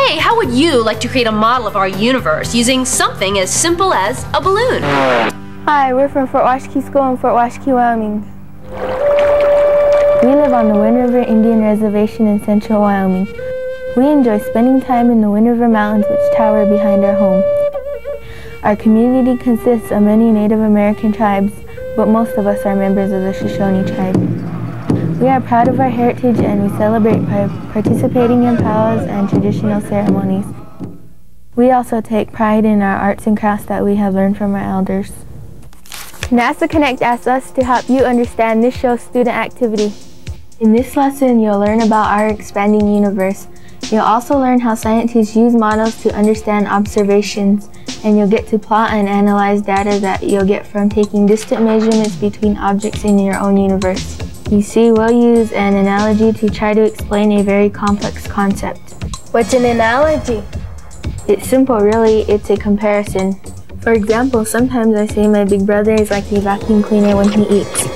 Hey, how would you like to create a model of our universe using something as simple as a balloon? Hi, we're from Fort Washakie School in Fort Washakie, Wyoming. We live on the Wind River Indian Reservation in central Wyoming. We enjoy spending time in the Wind River Mountains, which tower behind our home. Our community consists of many Native American tribes, but most of us are members of the Shoshone tribe. We are proud of our heritage and we celebrate by participating in powwows and traditional ceremonies. We also take pride in our arts and crafts that we have learned from our elders. NASA Connect asks us to help you understand this show's student activity. In this lesson, you'll learn about our expanding universe. You'll also learn how scientists use models to understand observations, and you'll get to plot and analyze data that you'll get from taking distant measurements between objects in your own universe. You see, we'll use an analogy to try to explain a very complex concept. What's an analogy? It's simple, really. It's a comparison. For example, sometimes I say my big brother is like a vacuum cleaner when he eats.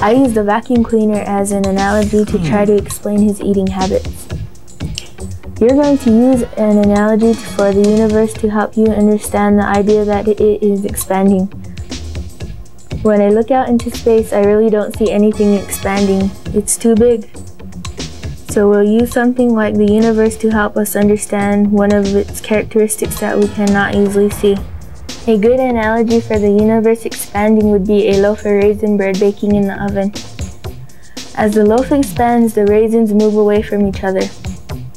I use the vacuum cleaner as an analogy to try to explain his eating habits. You're going to use an analogy for the universe to help you understand the idea that it is expanding. When I look out into space, I really don't see anything expanding. It's too big. So we'll use something like the universe to help us understand one of its characteristics that we cannot easily see. A good analogy for the universe expanding would be a loaf of raisin bread baking in the oven. As the loaf expands, the raisins move away from each other.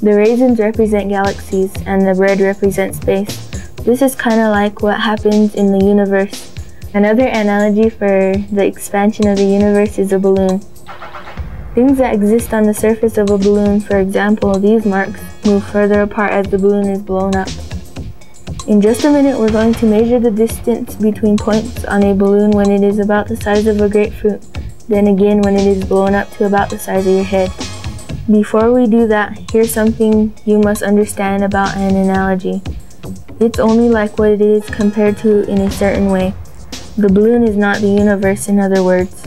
The raisins represent galaxies, and the bread represents space. This is kind of like what happens in the universe. Another analogy for the expansion of the universe is a balloon. Things that exist on the surface of a balloon, for example, these marks, move further apart as the balloon is blown up. In just a minute, we're going to measure the distance between points on a balloon when it is about the size of a grapefruit, then again when it is blown up to about the size of your head. Before we do that, here's something you must understand about an analogy. It's only like what it is compared to in a certain way. The balloon is not the universe, in other words.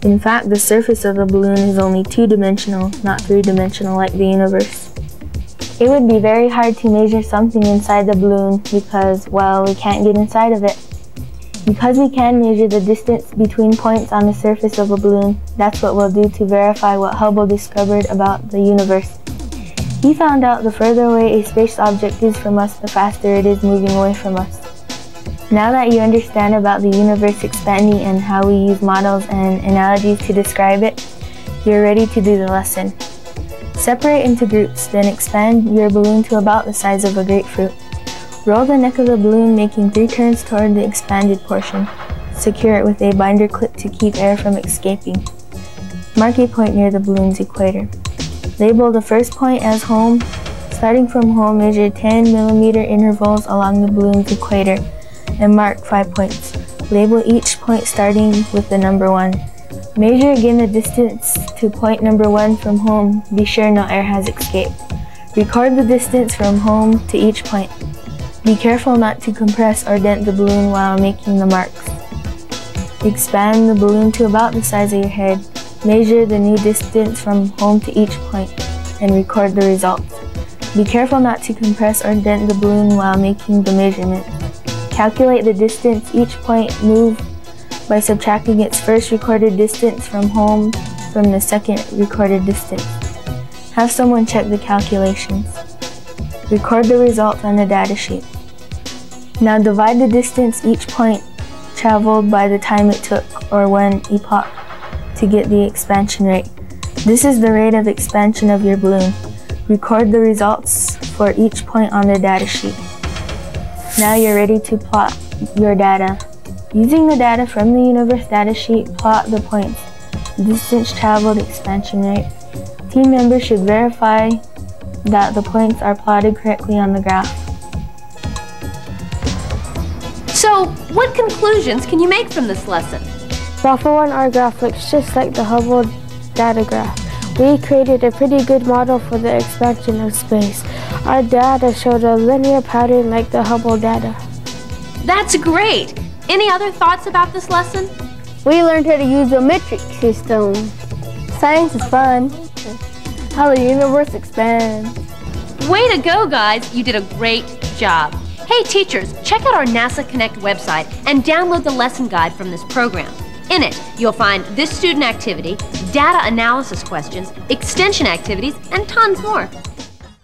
In fact, the surface of the balloon is only two-dimensional, not three-dimensional like the universe. It would be very hard to measure something inside the balloon because, well, we can't get inside of it. Because we can measure the distance between points on the surface of a balloon, that's what we'll do to verify what Hubble discovered about the universe. He found out the further away a space object is from us, the faster it is moving away from us. Now that you understand about the universe expanding and how we use models and analogies to describe it, you're ready to do the lesson. Separate into groups, then expand your balloon to about the size of a grapefruit. Roll the neck of the balloon, making 3 turns toward the expanded portion. Secure it with a binder clip to keep air from escaping. Mark a point near the balloon's equator. Label the first point as home. Starting from home, measure 10 mm intervals along the balloon's equator and mark 5 points. Label each point starting with the number 1. Measure again the distance to point number 1 from home. Be sure no air has escaped. Record the distance from home to each point. Be careful not to compress or dent the balloon while making the marks. Expand the balloon to about the size of your head. Measure the new distance from home to each point and record the results. Be careful not to compress or dent the balloon while making the measurement. Calculate the distance each point moved by subtracting its first recorded distance from home from the second recorded distance. Have someone check the calculations. Record the results on the data sheet. Now divide the distance each point traveled by the time it took, or 1 epoch, to get the expansion rate. This is the rate of expansion of your balloon. Record the results for each point on the data sheet. Now you're ready to plot your data. Using the data from the universe data sheet, plot the points, distance traveled, expansion rate. Team members should verify that the points are plotted correctly on the graph. So, what conclusions can you make from this lesson? Well, for one, our graph looks just like the Hubble data graph. We created a pretty good model for the expansion of space. Our data showed a linear pattern like the Hubble data. That's great! Any other thoughts about this lesson? We learned how to use a metric system. Science is fun. How the universe expands. Way to go, guys! You did a great job. Hey teachers, check out our NASA Connect website and download the lesson guide from this program. In it, you'll find this student activity, data analysis questions, extension activities, and tons more.